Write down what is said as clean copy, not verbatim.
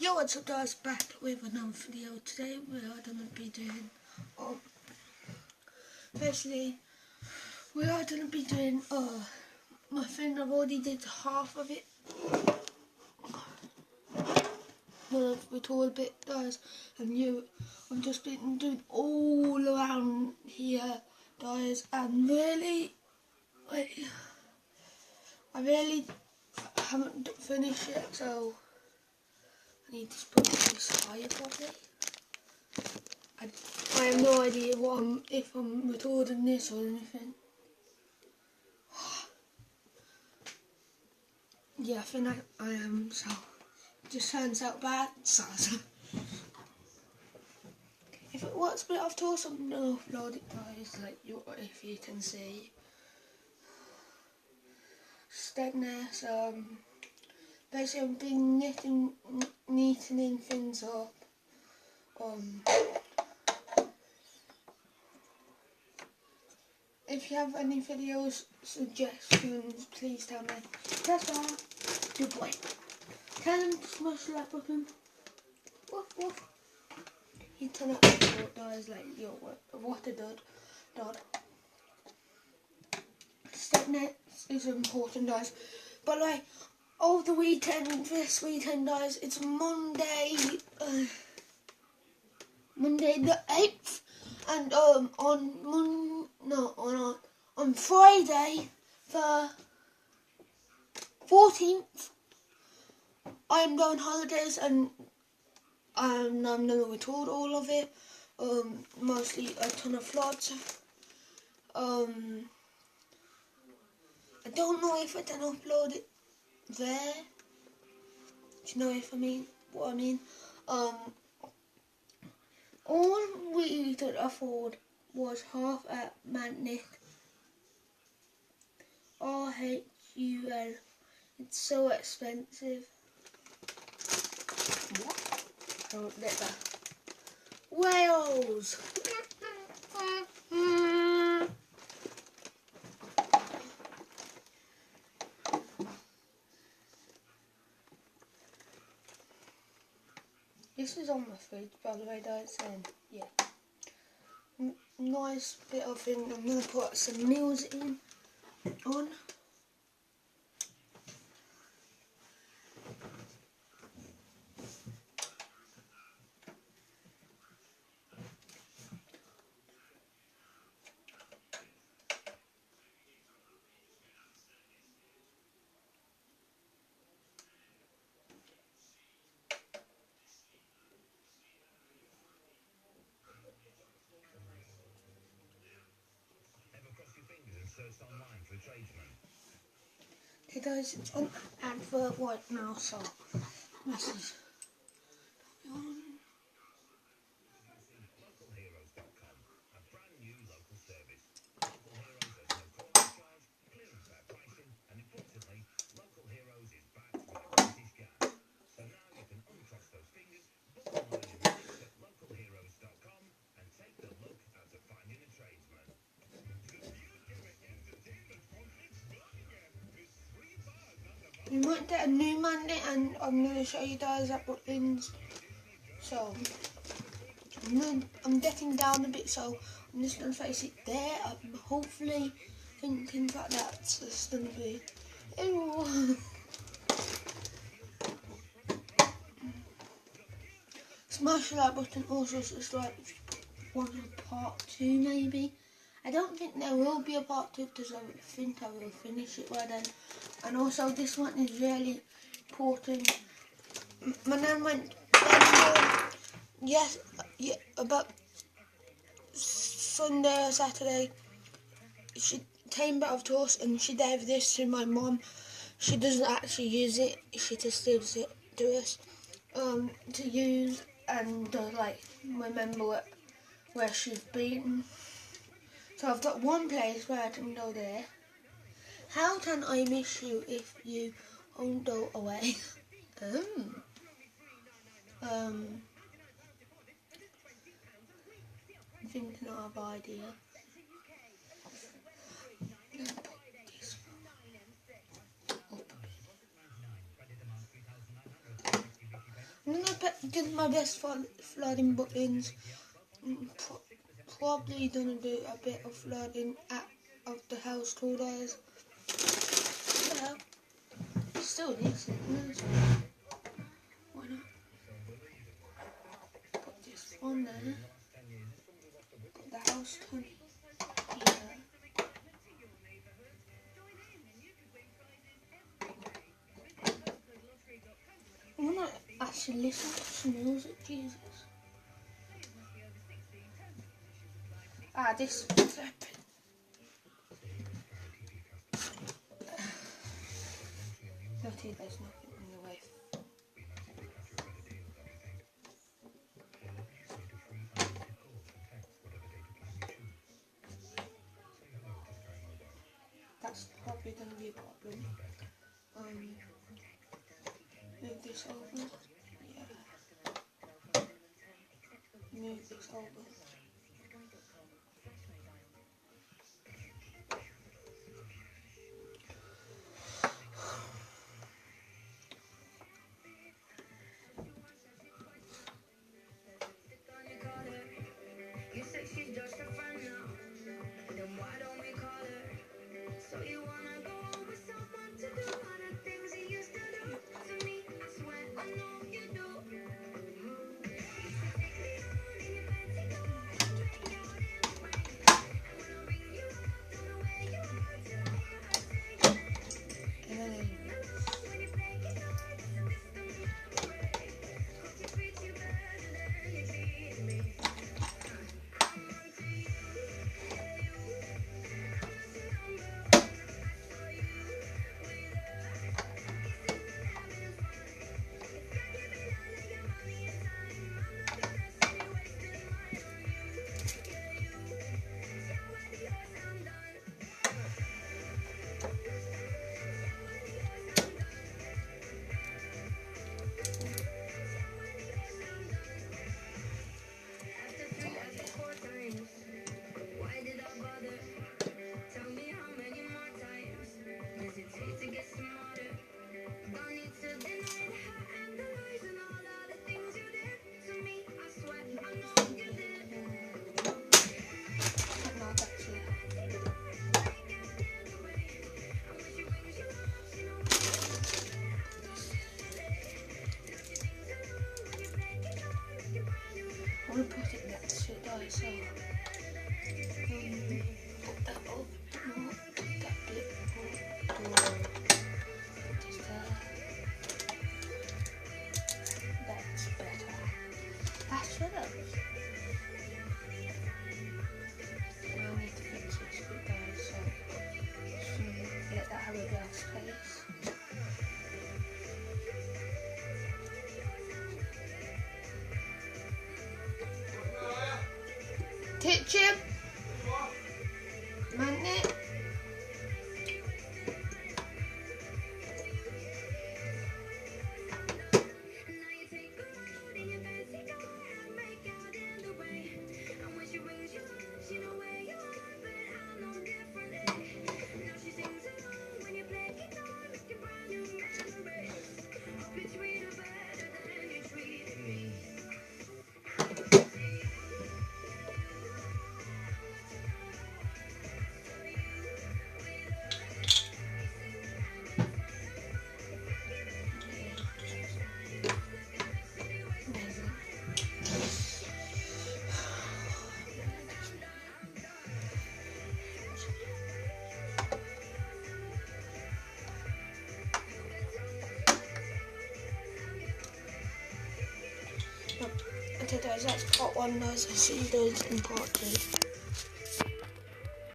Yo, what's up guys, back with another video. Today we are going to be doing, firstly, we are going to be doing, I think I've already did half of it. Well, we told a bit guys, and I've just been doing all around here guys, and really, I really haven't finished yet, so I need to put this higher probably. I have no idea if I'm recording this or anything. Yeah, I think I am, so it just turns out bad. So. If it works a bit off towards, I'm going to upload it guys, like if you can see. Steadiness, basically I've been neatening things up. If you have any videos, suggestions, please tell me. That's all. Good boy. Tell him to smash the like button. Woof woof. He turned out to guys like, yo, what a dud. Step nets is important guys. But like, over the weekend, this weekend guys, it's Monday the 8th. And on Friday the 14th, I am going holidays, and I'm going to record all of it. Mostly a ton of floods. I don't know if I can upload it there. Do you know what I mean? All we could afford was half a magnet. RHUL. It's so expensive. What? Don't let that. Wales. This is on my fridge, by the way, guys, and yeah. Nice bit of thing. I'm going to put some meals on. Online for tradesmen. Hey guys, it's on advert right now, so message. Localheroes.com, a brand new local service. Local Heroes has no corner charge, clear and fair pricing, and importantly, Local Heroes is backed with a British gas. So now you can uncross those fingers, book online in minutes at localheroes.com, and take the look out of finding a tradesman. You might get a new magnet, and I'm going to show you guys at Butlins. So I'm getting down a bit, so I'm just going to face it there. I'm hopefully thinking that that's just going to be. Ew. Smash the like button. Also subscribe if you want a part 2 maybe. I don't think there will be a part 2 because I think I will finish it by then. And also this one is really important. My nan went about Sunday or Saturday. She came back of toast and she gave this to my mum. She doesn't actually use it. She just gives it to us to use and like remember where she's been. So I've got one place where I can go there. How can I miss you if you won't go away? I'm thinking of an idea. I'm going to did my best for flooding buttons. Probably gonna do a bit of flooding of the house tool days. Yeah, still decent. Why not? Put this on there. Put the house tool here. I wanna actually listen to some music, Jesus. This flipping. Lucky there's nothing in the way. That's probably going to be a problem. Move this over. Yeah. Move this over. I want to put it next to it though, so put that up more, put that bit up, put this there. That's better. That's better. Now I need to fix this bit there, so just let that have a glass space. Chip, magnet. Okay guys, that's part 1 guys. I'll see you guys in part 2.